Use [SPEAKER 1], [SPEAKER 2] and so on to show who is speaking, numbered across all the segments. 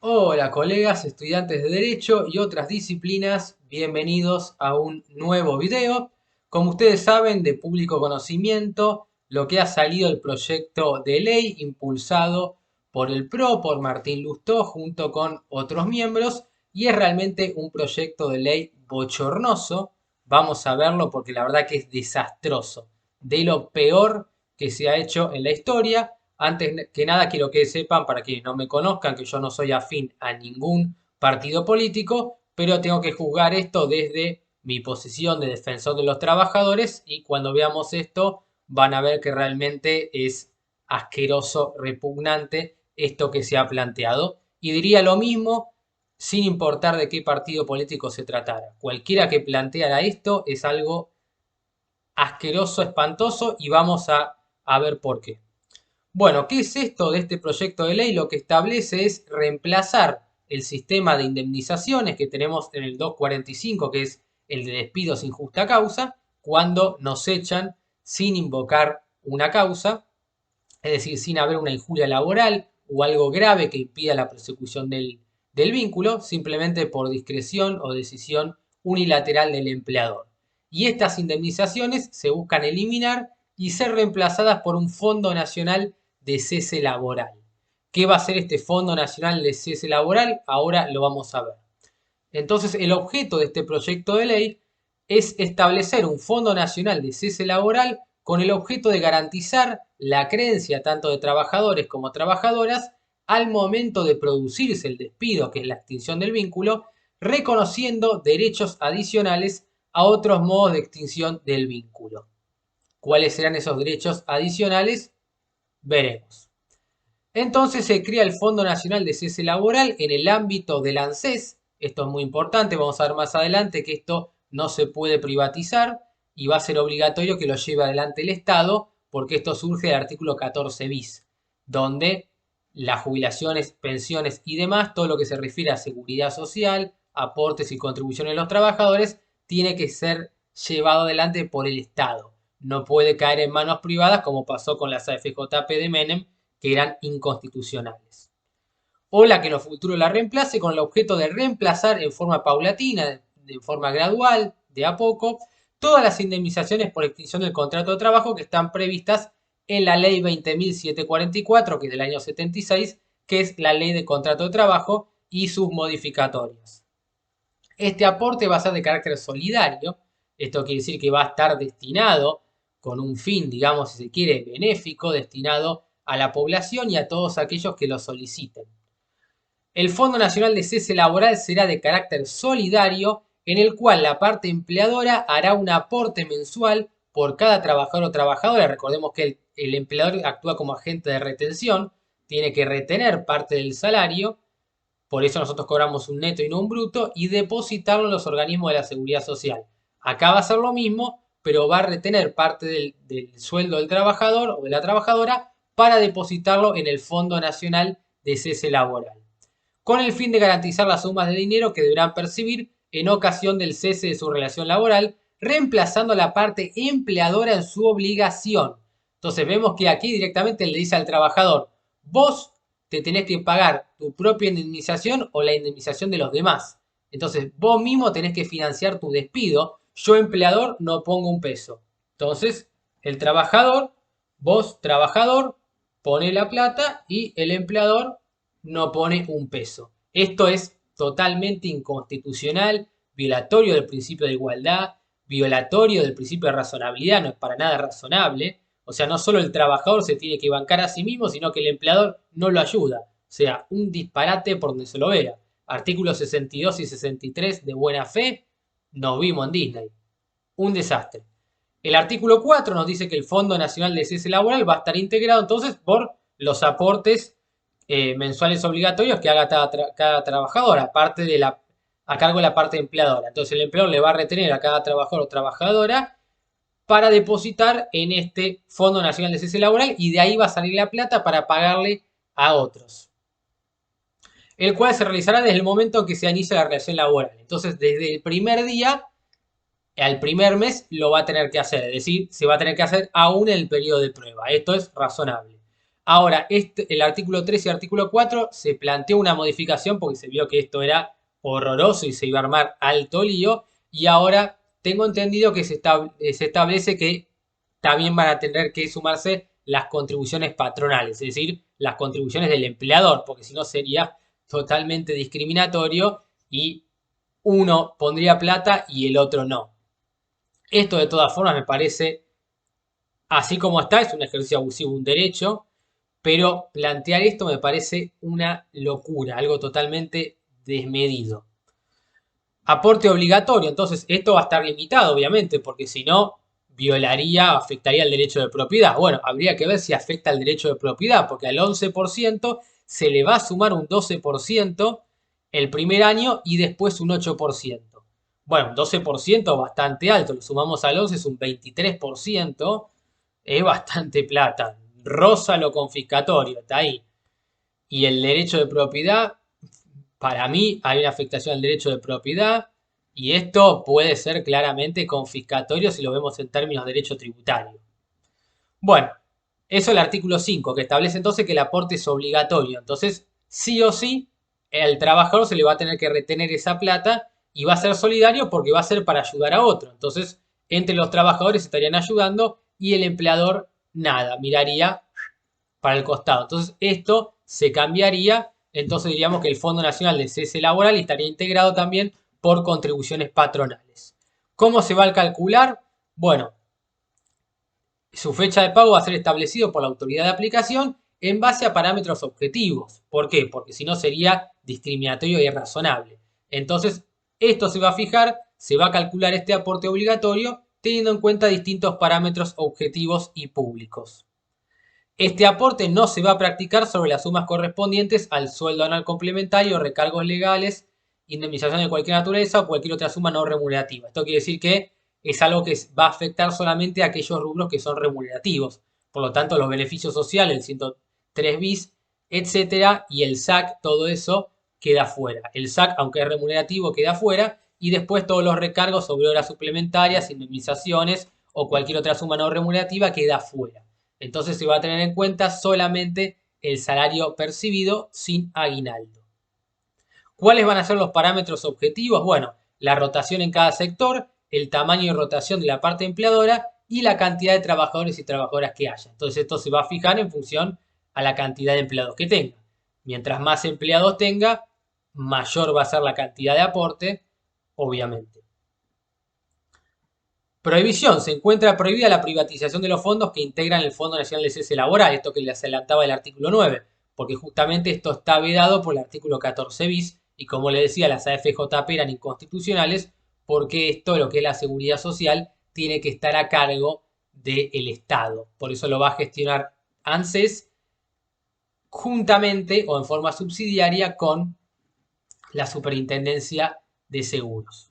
[SPEAKER 1] Hola colegas, estudiantes de Derecho y otras disciplinas, bienvenidos a un nuevo video. Como ustedes saben, de público conocimiento, lo que ha salido el proyecto de ley impulsado por el PRO, por Martín Lustó, junto con otros miembros, y es realmente un proyecto de ley bochornoso. Vamos a verlo porque la verdad que es desastroso, de lo peor que se ha hecho en la historia. Antes que nada quiero que sepan, para quienes no me conozcan, que yo no soy afín a ningún partido político, pero tengo que juzgar esto desde mi posición de defensor de los trabajadores y cuando veamos esto van a ver que realmente es asqueroso, repugnante esto que se ha planteado. Y diría lo mismo sin importar de qué partido político se tratara. Cualquiera que planteara esto es algo asqueroso, espantoso y vamos a ver por qué. Bueno, ¿qué es esto de este proyecto de ley? Lo que establece es reemplazar el sistema de indemnizaciones que tenemos en el 245, que es el de despido sin justa causa, cuando nos echan sin invocar una causa, es decir, sin haber una injuria laboral o algo grave que impida la persecución del vínculo, simplemente por discreción o decisión unilateral del empleador. Y estas indemnizaciones se buscan eliminar y ser reemplazadas por un Fondo Nacional de Cese Laboral. ¿Qué va a ser este Fondo Nacional de Cese Laboral? Ahora lo vamos a ver. Entonces, el objeto de este proyecto de ley es establecer un Fondo Nacional de Cese Laboral con el objeto de garantizar la creencia tanto de trabajadores como trabajadoras al momento de producirse el despido, que es la extinción del vínculo, reconociendo derechos adicionales a otros modos de extinción del vínculo. ¿Cuáles serán esos derechos adicionales? Veremos. Entonces se crea el Fondo Nacional de Cese Laboral en el ámbito del ANSES. Esto es muy importante, vamos a ver más adelante que esto no se puede privatizar y va a ser obligatorio que lo lleve adelante el Estado, porque esto surge del artículo 14 bis, donde las jubilaciones, pensiones y demás, todo lo que se refiere a seguridad social, aportes y contribuciones de los trabajadores, tiene que ser llevado adelante por el Estado. No puede caer en manos privadas como pasó con las AFJP de Menem, que eran inconstitucionales. O la que en lo futuro la reemplace con el objeto de reemplazar en forma paulatina, de forma gradual, de a poco, todas las indemnizaciones por extinción del contrato de trabajo que están previstas en la ley 20.744, que es del año 76, que es la ley de contrato de trabajo y sus modificatorias. Este aporte va a ser de carácter solidario, esto quiere decir que va a estar destinado con un fin, digamos, si se quiere, benéfico, destinado a la población y a todos aquellos que lo soliciten. El Fondo Nacional de Cese Laboral será de carácter solidario, en el cual la parte empleadora hará un aporte mensual por cada trabajador o trabajadora. Recordemos que el empleador actúa como agente de retención, tiene que retener parte del salario, por eso nosotros cobramos un neto y no un bruto, y depositarlo en los organismos de la seguridad social. Acá va a ser lo mismo, pero va a retener parte del sueldo del trabajador o de la trabajadora para depositarlo en el Fondo Nacional de Cese Laboral, con el fin de garantizar las sumas de dinero que deberán percibir en ocasión del cese de su relación laboral, reemplazando la parte empleadora en su obligación. Entonces vemos que aquí directamente le dice al trabajador, vos te tenés que pagar tu propia indemnización o la indemnización de los demás. Entonces vos mismo tenés que financiar tu despido. Yo empleador no pongo un peso. Entonces el trabajador, vos trabajador, pone la plata y el empleador no pone un peso. Esto es totalmente inconstitucional, violatorio del principio de igualdad, violatorio del principio de razonabilidad, no es para nada razonable. O sea, no solo el trabajador se tiene que bancar a sí mismo, sino que el empleador no lo ayuda. O sea, un disparate por donde se lo vea. Artículos 62 y 63 de buena fe, nos vimos en Disney. Un desastre. El artículo 4 nos dice que el Fondo Nacional de Cese Laboral va a estar integrado entonces por los aportes mensuales obligatorios que haga cada trabajador, aparte de a cargo de la parte empleadora. Entonces el empleador le va a retener a cada trabajador o trabajadora para depositar en este Fondo Nacional de Cese Laboral y de ahí va a salir la plata para pagarle a otros, el cual se realizará desde el momento en que se inicia la relación laboral. Entonces, desde el primer día al primer mes lo va a tener que hacer, es decir, se va a tener que hacer aún en el periodo de prueba. Esto es razonable. Ahora, el artículo 3 y el artículo 4 se planteó una modificación porque se vio que esto era horroroso y se iba a armar alto lío. Y ahora tengo entendido que se establece que también van a tener que sumarse las contribuciones patronales, es decir, las contribuciones del empleador, porque si no sería totalmente discriminatorio y uno pondría plata y el otro no. Esto de todas formas me parece, así como está, es un ejercicio abusivo, un derecho, pero plantear esto me parece una locura, algo totalmente desmedido. Aporte obligatorio, entonces esto va a estar limitado, obviamente, porque si no, violaría, afectaría el derecho de propiedad. Bueno, habría que ver si afecta el derecho de propiedad, porque al 11% se le va a sumar un 12% el primer año y después un 8%. Bueno, un 12% bastante alto, lo sumamos al 11 es un 23%, es bastante plata. Rosa lo confiscatorio, está ahí. Y el derecho de propiedad, para mí hay una afectación al derecho de propiedad y esto puede ser claramente confiscatorio si lo vemos en términos de derecho tributario. Bueno, eso es el artículo 5 que establece entonces que el aporte es obligatorio. Entonces, sí o sí, el trabajador se le va a tener que retener esa plata y va a ser solidario porque va a ser para ayudar a otro. Entonces, entre los trabajadores estarían ayudando y el empleador nada, miraría para el costado. Entonces, esto se cambiaría. Entonces, diríamos que el Fondo Nacional de Cese Laboral estaría integrado también por contribuciones patronales. ¿Cómo se va a calcular? Bueno, su fecha de pago va a ser establecido por la autoridad de aplicación en base a parámetros objetivos. ¿Por qué? Porque si no sería discriminatorio e irrazonable. Entonces, esto se va a fijar, se va a calcular este aporte obligatorio teniendo en cuenta distintos parámetros objetivos y públicos. Este aporte no se va a practicar sobre las sumas correspondientes al sueldo anual complementario, recargos legales, indemnización de cualquier naturaleza o cualquier otra suma no remunerativa. Esto quiere decir que es algo que va a afectar solamente a aquellos rubros que son remunerativos. Por lo tanto, los beneficios sociales, el 103 bis, etcétera, y el SAC, todo eso queda fuera. El SAC, aunque es remunerativo, queda fuera. Y después todos los recargos sobre horas suplementarias, indemnizaciones o cualquier otra suma no remunerativa queda fuera. Entonces se va a tener en cuenta solamente el salario percibido sin aguinaldo. ¿Cuáles van a ser los parámetros objetivos? Bueno, la rotación en cada sector, el tamaño y rotación de la parte empleadora y la cantidad de trabajadores y trabajadoras que haya. Entonces esto se va a fijar en función a la cantidad de empleados que tenga. Mientras más empleados tenga, mayor va a ser la cantidad de aporte, obviamente. Prohibición. Se encuentra prohibida la privatización de los fondos que integran el Fondo Nacional de Cese Laboral, esto que les adelantaba el artículo 9, porque justamente esto está vedado por el artículo 14 bis y como le decía, las AFJP eran inconstitucionales porque esto, lo que es la seguridad social, tiene que estar a cargo del Estado. Por eso lo va a gestionar ANSES juntamente o en forma subsidiaria con la Superintendencia de Seguros.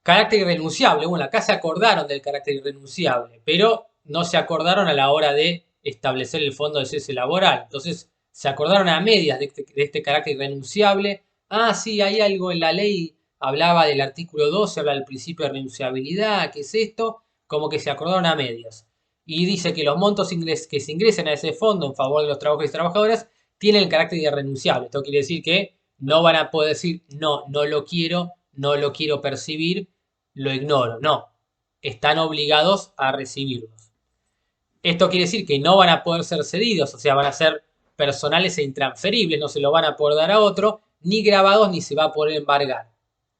[SPEAKER 1] Carácter irrenunciable. Bueno, acá se acordaron del carácter irrenunciable, pero no se acordaron a la hora de establecer el fondo de cese laboral. Entonces, se acordaron a medias de este carácter irrenunciable. Ah, sí, hay algo en la ley, hablaba del artículo 12, habla del principio de renunciabilidad, ¿qué es esto? Como que se acordaron a medias. Y dice que los montos que se ingresen a ese fondo en favor de los trabajadores y trabajadoras tienen el carácter irrenunciable. Esto quiere decir que no van a poder decir, no, no lo quiero percibir, lo ignoro. No, están obligados a recibirlos. Esto quiere decir que no van a poder ser cedidos, o sea, van a ser personales e intransferibles, no se lo van a poder dar a otro, ni grabados ni se va a poder embargar.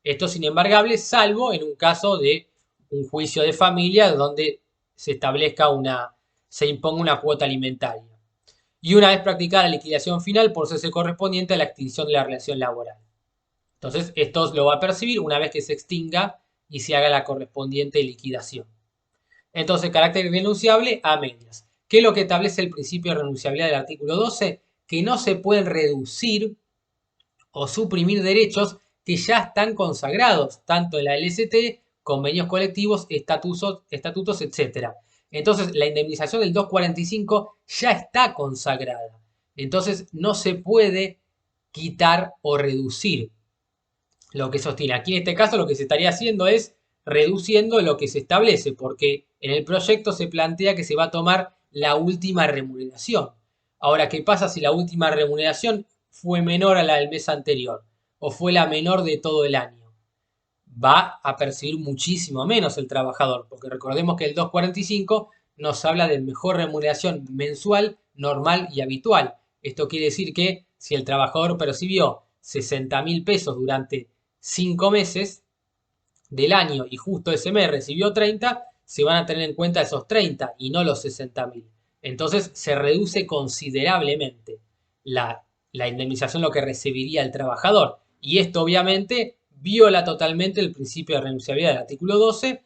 [SPEAKER 1] Esto es inembargable, salvo en un caso de un juicio de familia donde se se imponga una cuota alimentaria. Y una vez practicada la liquidación final, por cese correspondiente a la extinción de la relación laboral. Entonces, esto lo va a percibir una vez que se extinga y se haga la correspondiente liquidación. Entonces, carácter irrenunciable a medias. ¿Qué es lo que establece el principio de renunciabilidad del artículo 12? Que no se pueden reducir o suprimir derechos que ya están consagrados, tanto en la LST, convenios colectivos, estatutos, etc. Entonces, la indemnización del 245 ya está consagrada. Entonces, no se puede quitar o reducir lo que sostiene. Aquí en este caso lo que se estaría haciendo es reduciendo lo que se establece, porque en el proyecto se plantea que se va a tomar la última remuneración. Ahora, ¿qué pasa si la última remuneración fue menor a la del mes anterior o fue la menor de todo el año? Va a percibir muchísimo menos el trabajador, porque recordemos que el 245 nos habla de mejor remuneración mensual, normal y habitual. Esto quiere decir que si el trabajador percibió 60.000 pesos durante 5 meses del año y justo ese mes recibió 30, se van a tener en cuenta esos 30 y no los 60.000. Entonces se reduce considerablemente la indemnización, lo que recibiría el trabajador. Y esto obviamente viola totalmente el principio de renunciabilidad del artículo 12,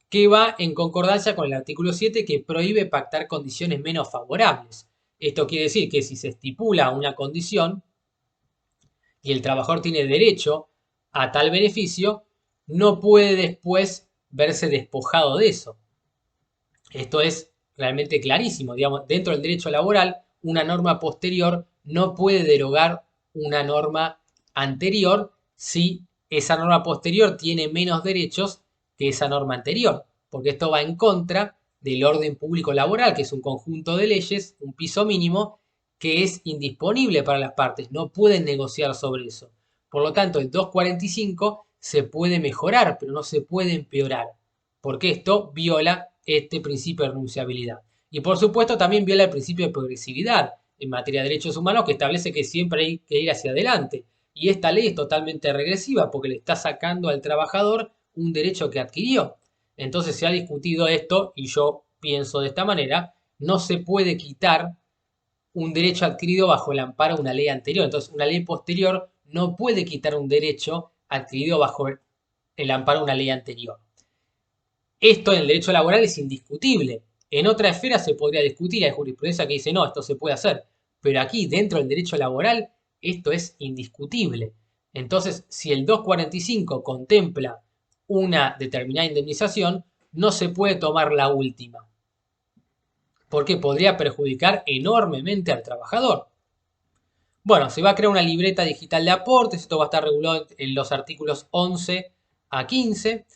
[SPEAKER 1] que va en concordancia con el artículo 7, que prohíbe pactar condiciones menos favorables. Esto quiere decir que si se estipula una condición y el trabajador tiene derecho a tal beneficio, no puede después verse despojado de eso. Esto es realmente clarísimo. Digamos, dentro del derecho laboral, una norma posterior no puede derogar una norma anterior si esa norma posterior tiene menos derechos que esa norma anterior, porque esto va en contra del orden público laboral, que es un conjunto de leyes, un piso mínimo, que es indisponible para las partes, no pueden negociar sobre eso. Por lo tanto, el 245 se puede mejorar, pero no se puede empeorar, porque esto viola este principio de renunciabilidad. Y por supuesto también viola el principio de progresividad en materia de derechos humanos, que establece que siempre hay que ir hacia adelante. Y esta ley es totalmente regresiva porque le está sacando al trabajador un derecho que adquirió. Entonces se ha discutido esto y yo pienso de esta manera, no se puede quitar un derecho adquirido bajo el amparo de una ley anterior. Entonces una ley posterior no puede quitar un derecho adquirido bajo el amparo de una ley anterior. Esto en el derecho laboral es indiscutible. En otra esfera se podría discutir, hay jurisprudencia que dice no, esto se puede hacer. Pero aquí, dentro del derecho laboral, esto es indiscutible. Entonces, si el 245 contempla una determinada indemnización, no se puede tomar la última, porque podría perjudicar enormemente al trabajador. Bueno, se va a crear una libreta digital de aportes, esto va a estar regulado en los artículos 11 a 15,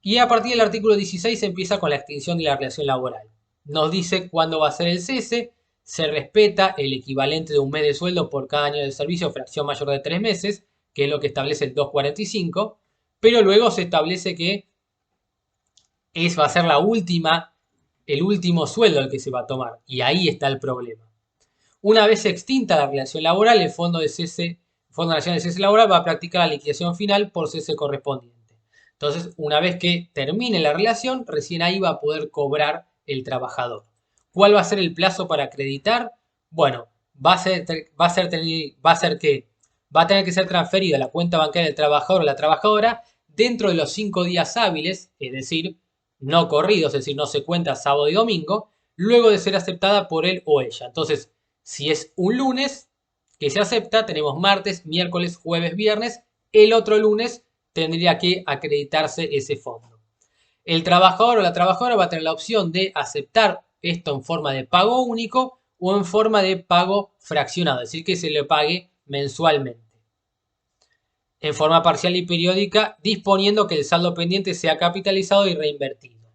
[SPEAKER 1] y a partir del artículo 16 se empieza con la extinción de la relación laboral. Nos dice cuándo va a ser el cese, se respeta el equivalente de un mes de sueldo por cada año de servicio, fracción mayor de 3 meses, que es lo que establece el 245, pero luego se establece que va a ser el último sueldo el que se va a tomar, y ahí está el problema. Una vez extinta la relación laboral, el Fondo Nacional de Cese Laboral va a practicar la liquidación final por cese correspondiente. Entonces, una vez que termine la relación, recién ahí va a poder cobrar el trabajador. ¿Cuál va a ser el plazo para acreditar? Bueno, va a tener que ser transferido a la cuenta bancaria del trabajador o la trabajadora dentro de los 5 días hábiles, es decir, no corridos, es decir, no se cuenta sábado y domingo, luego de ser aceptada por él o ella. Entonces, si es un lunes que se acepta, tenemos martes, miércoles, jueves, viernes. El otro lunes tendría que acreditarse ese fondo. El trabajador o la trabajadora va a tener la opción de aceptar esto en forma de pago único o en forma de pago fraccionado, es decir, que se le pague mensualmente, en forma parcial y periódica, disponiendo que el saldo pendiente sea capitalizado y reinvertido.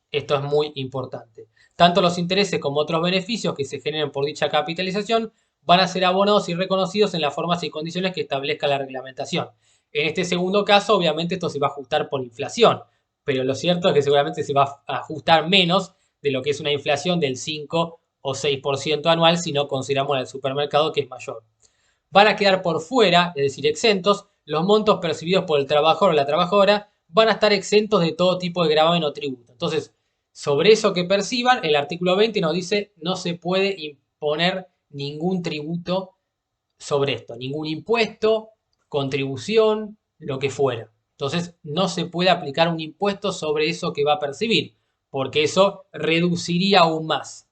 [SPEAKER 1] Esto es muy importante. Tanto los intereses como otros beneficios que se generen por dicha capitalización van a ser abonados y reconocidos en las formas y condiciones que establezca la reglamentación. En este segundo caso, obviamente, esto se va a ajustar por inflación, pero lo cierto es que seguramente se va a ajustar menos de lo que es una inflación del 5 o 6% anual si no consideramos la del supermercado, que es mayor. Van a quedar por fuera, es decir, exentos, los montos percibidos por el trabajador o la trabajadora van a estar exentos de todo tipo de gravamen o tributo. Entonces, sobre eso que perciban, el artículo 20 nos dice no se puede imponer ningún tributo sobre esto, ningún impuesto, contribución, lo que fuera. Entonces, no se puede aplicar un impuesto sobre eso que va a percibir, porque eso reduciría aún más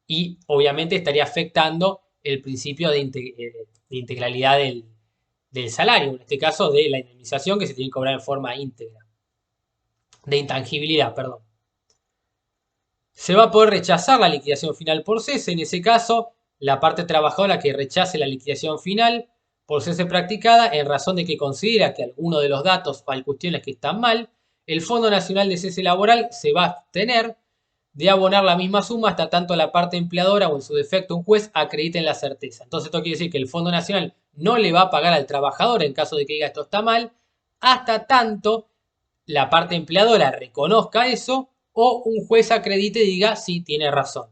[SPEAKER 1] y obviamente estaría afectando el principio de integralidad del salario, en este caso de la indemnización que se tiene que cobrar en forma íntegra, de intangibilidad, perdón. Se va a poder rechazar la liquidación final por cese. En ese caso, la parte trabajadora que rechace la liquidación final por cese practicada en razón de que considera que alguno de los datos o hay cuestiones que están mal, el Fondo Nacional de Cese Laboral se va a abstener de abonar la misma suma hasta tanto la parte empleadora o en su defecto un juez acrediten la certeza. Entonces esto quiere decir que el Fondo Nacional no le va a pagar al trabajador en caso de que diga esto está mal, hasta tanto la parte empleadora reconozca eso o un juez acredite y diga sí, tiene razón.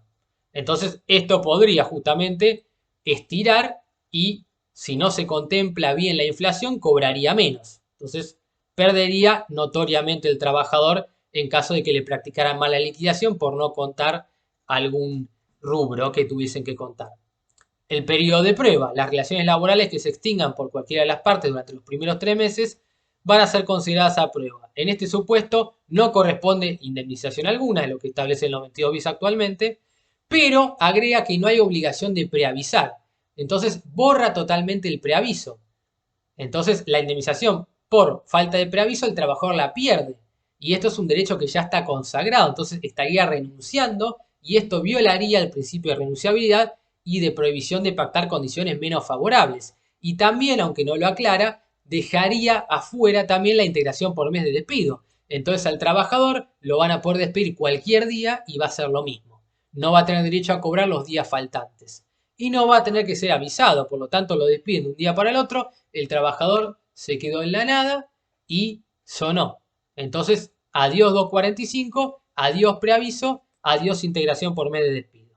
[SPEAKER 1] Entonces esto podría justamente estirar y si no se contempla bien la inflación cobraría menos. Entonces perdería notoriamente el trabajador en caso de que le practicaran mala liquidación por no contar algún rubro que tuviesen que contar. El periodo de prueba. Las relaciones laborales que se extingan por cualquiera de las partes durante los primeros 3 meses van a ser consideradas a prueba. En este supuesto no corresponde indemnización alguna, es lo que establece el 92 bis actualmente, pero agrega que no hay obligación de preavisar. Entonces borra totalmente el preaviso. Entonces la indemnización por falta de preaviso el trabajador la pierde. Y esto es un derecho que ya está consagrado, entonces estaría renunciando y esto violaría el principio de renunciabilidad y de prohibición de pactar condiciones menos favorables. Y también, aunque no lo aclara, dejaría afuera también la integración por mes de despido. Entonces al trabajador lo van a poder despedir cualquier día y va a ser lo mismo. No va a tener derecho a cobrar los días faltantes. Y no va a tener que ser avisado, por lo tanto lo despiden de un día para el otro, el trabajador se quedó en la nada y sonó. Entonces, adiós 245, adiós preaviso, adiós integración por mes de despido.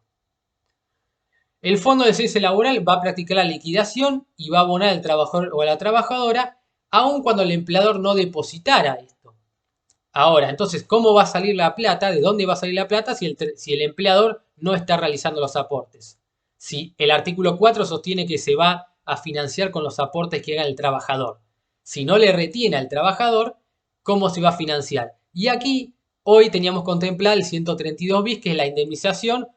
[SPEAKER 1] El fondo de cese laboral va a practicar la liquidación y va a abonar al trabajador o a la trabajadora, aun cuando el empleador no depositara esto. Ahora, entonces, ¿cómo va a salir la plata? ¿De dónde va a salir la plata si el empleador no está realizando los aportes? Si el artículo 4 sostiene que se va a financiar con los aportes que haga el trabajador. Si no le retiene al trabajador, ¿cómo se va a financiar? Y aquí, hoy teníamos contemplado el 132 bis, que es la indemnización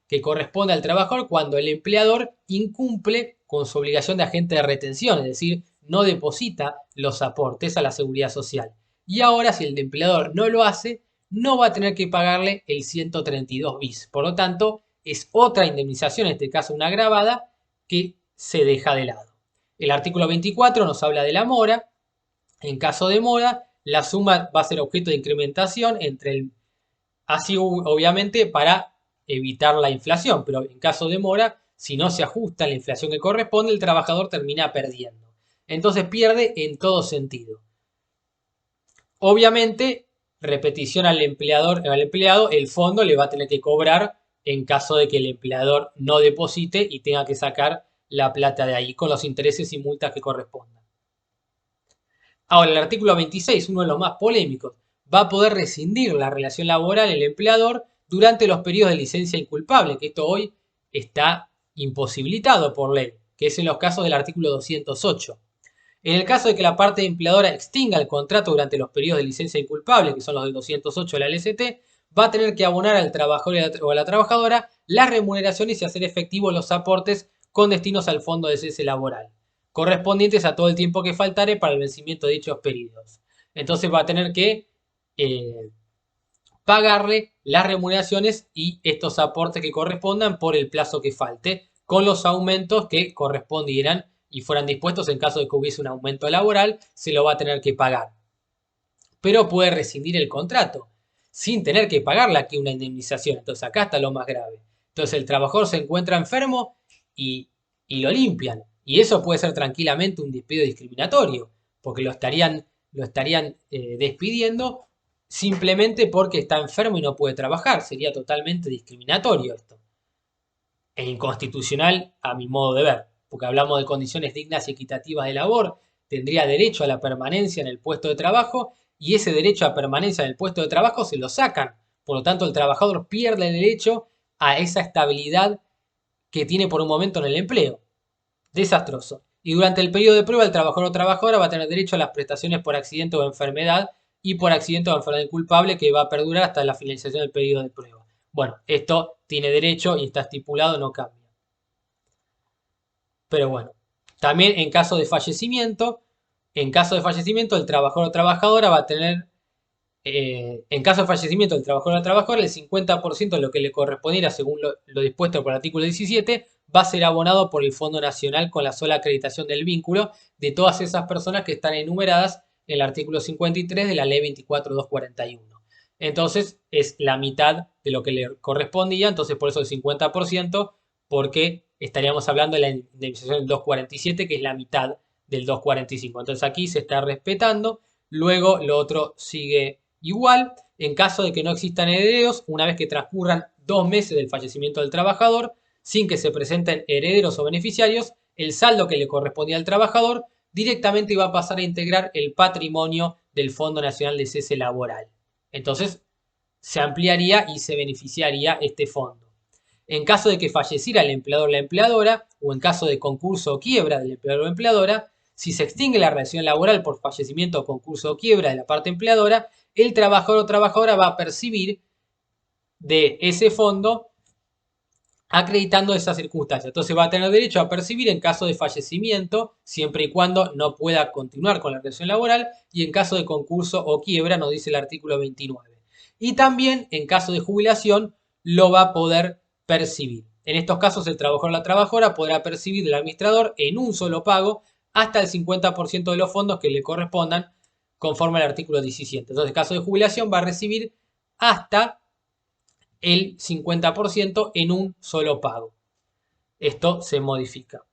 [SPEAKER 1] que corresponde al trabajador cuando el empleador incumple con su obligación de agente de retención, es decir, no deposita los aportes a la seguridad social. Y ahora, si el empleador no lo hace, no va a tener que pagarle el 132 bis. Por lo tanto, es otra indemnización, en este caso una agravada, que se deja de lado. El artículo 24 nos habla de la mora. En caso de mora, la suma va a ser objeto de incrementación así obviamente para evitar la inflación, pero en caso de mora, si no se ajusta a la inflación que corresponde, el trabajador termina perdiendo. Entonces pierde en todo sentido. Obviamente, repetición al empleado, el fondo le va a tener que cobrar en caso de que el empleador no deposite y tenga que sacar la plata de ahí con los intereses y multas que correspondan. Ahora, el artículo 26, uno de los más polémicos, va a poder rescindir la relación laboral el empleador durante los periodos de licencia inculpable, que esto hoy está imposibilitado por ley, que es en los casos del artículo 208. En el caso de que la parte empleadora extinga el contrato durante los periodos de licencia inculpable, que son los del 208 de la LST, va a tener que abonar al trabajador o a la trabajadora las remuneraciones y hacer efectivos los aportes con destinos al fondo de cese laboral, correspondientes a todo el tiempo que faltare para el vencimiento de dichos periodos. Entonces va a tener que pagarle las remuneraciones y estos aportes que correspondan por el plazo que falte, con los aumentos que correspondieran y fueran dispuestos en caso de que hubiese un aumento laboral, se lo va a tener que pagar. Pero puede rescindir el contrato sin tener que pagarle aquí una indemnización. Entonces acá está lo más grave. Entonces el trabajador se encuentra enfermo y lo limpian. Y eso puede ser tranquilamente un despido discriminatorio, porque lo estarían despidiendo simplemente porque está enfermo y no puede trabajar. Sería totalmente discriminatorio esto. E inconstitucional a mi modo de ver, porque hablamos de condiciones dignas y equitativas de labor, tendría derecho a la permanencia en el puesto de trabajo y ese derecho a permanencia en el puesto de trabajo se lo sacan. Por lo tanto, el trabajador pierde el derecho a esa estabilidad que tiene por un momento en el empleo. Desastroso. Y durante el periodo de prueba, el trabajador o trabajadora va a tener derecho a las prestaciones por accidente o enfermedad y por accidente o enfermedad culpable que va a perdurar hasta la finalización del periodo de prueba. Bueno, esto tiene derecho y está estipulado, no cambia. Pero bueno, también en caso de fallecimiento, el trabajador o trabajadora va a tener, en caso de fallecimiento del trabajador o trabajadora, el 50% de lo que le correspondiera según lo dispuesto por el artículo 17 va a ser abonado por el Fondo Nacional con la sola acreditación del vínculo de todas esas personas que están enumeradas en el artículo 53 de la ley 24.241. Entonces es la mitad de lo que le correspondía, entonces por eso el 50%, porque estaríamos hablando de la indemnización del 247, que es la mitad del 245. Entonces aquí se está respetando, luego lo otro sigue igual. En caso de que no existan herederos, una vez que transcurran 2 meses del fallecimiento del trabajador, sin que se presenten herederos o beneficiarios, el saldo que le correspondía al trabajador directamente va a pasar a integrar el patrimonio del Fondo Nacional de Cese Laboral. Entonces, se ampliaría y se beneficiaría este fondo. En caso de que falleciera el empleador o la empleadora, o en caso de concurso o quiebra del empleador o empleadora, si se extingue la relación laboral por fallecimiento, concurso o quiebra de la parte empleadora, el trabajador o trabajadora va a percibir de ese fondo acreditando esas circunstancias. Entonces va a tener derecho a percibir en caso de fallecimiento, siempre y cuando no pueda continuar con la relación laboral, y en caso de concurso o quiebra, nos dice el artículo 29. Y también en caso de jubilación lo va a poder percibir. En estos casos el trabajador o la trabajadora podrá percibir del administrador en un solo pago hasta el 50% de los fondos que le correspondan conforme al artículo 17. Entonces en caso de jubilación va a recibir hasta el 50% en un solo pago. Esto se modifica.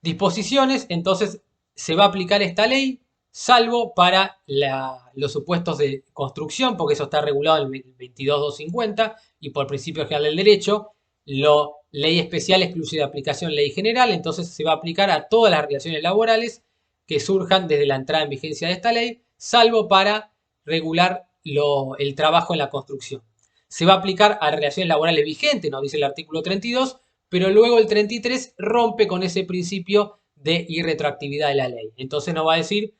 [SPEAKER 1] Disposiciones, entonces se va a aplicar esta ley, salvo para los supuestos de construcción, porque eso está regulado en el 22.250 y por principio general del derecho. Ley especial excluye de aplicación ley general, entonces se va a aplicar a todas las relaciones laborales que surjan desde la entrada en vigencia de esta ley, salvo para regular el trabajo en la construcción. Se va a aplicar a relaciones laborales vigentes, nos dice el artículo 32, pero luego el 33 rompe con ese principio de irretroactividad de la ley. Entonces nos va a decir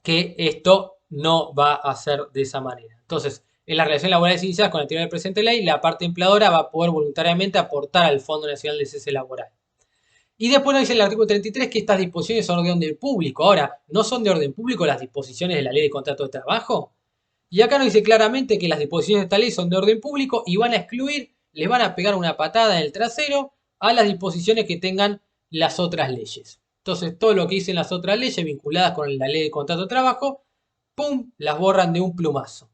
[SPEAKER 1] que esto no va a ser de esa manera. Entonces, en las relaciones laborales iniciadas con la actividad del presente ley, la parte empleadora va a poder voluntariamente aportar al Fondo Nacional de Cese Laboral. Y después nos dice el artículo 33 que estas disposiciones son de orden público. Ahora, ¿no son de orden público las disposiciones de la ley de contrato de trabajo? Y acá nos dice claramente que las disposiciones de esta ley son de orden público y van a excluir, les van a pegar una patada en el trasero a las disposiciones que tengan las otras leyes. Entonces, todo lo que dicen las otras leyes vinculadas con la ley de contrato de trabajo, ¡pum!, las borran de un plumazo.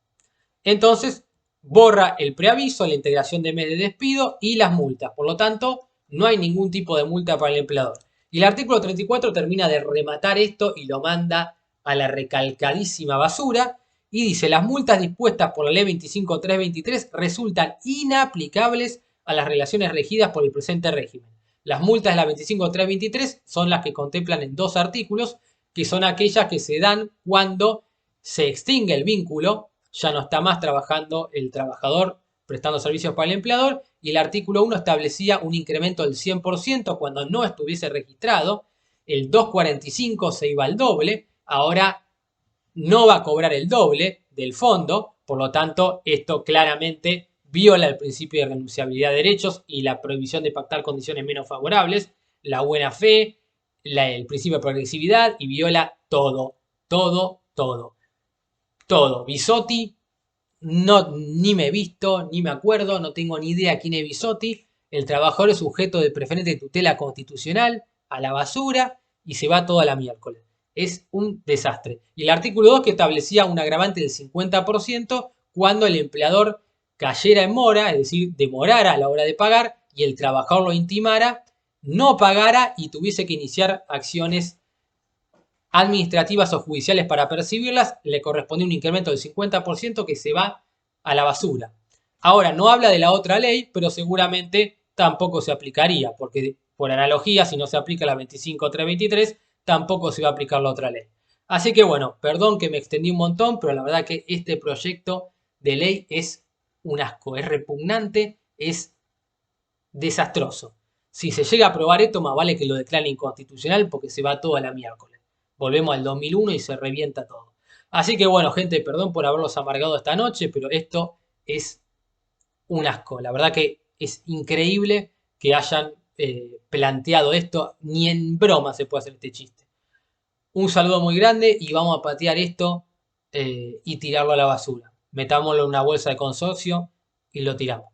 [SPEAKER 1] Entonces, borra el preaviso, la integración de mes de despido y las multas. Por lo tanto, no hay ningún tipo de multa para el empleador. Y el artículo 34 termina de rematar esto y lo manda a la recalcadísima basura. Y dice, las multas dispuestas por la ley 25.323 resultan inaplicables a las relaciones regidas por el presente régimen. Las multas de la 25.323 son las que contemplan en 2 artículos, que son aquellas que se dan cuando se extingue el vínculo, ya no está más trabajando el trabajador prestando servicios para el empleador, y el artículo 1 establecía un incremento del 100% cuando no estuviese registrado, el 245 se iba al doble, ahora no va a cobrar el doble del fondo, por lo tanto esto claramente viola el principio de renunciabilidad de derechos y la prohibición de pactar condiciones menos favorables, la buena fe, el principio de progresividad y viola todo, todo, todo. Todo. Bisotti, no, ni me he visto, ni me acuerdo, no tengo ni idea quién es Bisotti. El trabajador es sujeto de preferente tutela constitucional, a la basura, y se va toda la miércoles. Es un desastre. Y el artículo 2 que establecía un agravante del 50% cuando el empleador cayera en mora, es decir, demorara a la hora de pagar, y el trabajador lo intimara, no pagara y tuviese que iniciar acciones administrativas o judiciales para percibirlas, le corresponde un incremento del 50% que se va a la basura. Ahora, no habla de la otra ley, pero seguramente tampoco se aplicaría, porque por analogía, si no se aplica la 25.323, tampoco se va a aplicar la otra ley. Así que bueno, perdón que me extendí un montón, pero la verdad que este proyecto de ley es un asco, es repugnante, es desastroso. Si se llega a aprobar esto, más vale que lo declaren inconstitucional porque se va toda la miércoles. Volvemos al 2001 y se revienta todo. Así que bueno, gente, perdón por haberlos amargado esta noche, pero esto es un asco. La verdad que es increíble que hayan planteado esto. Ni en broma se puede hacer este chiste. Un saludo muy grande y vamos a patear esto y tirarlo a la basura. Metámoslo en una bolsa de consorcio y lo tiramos.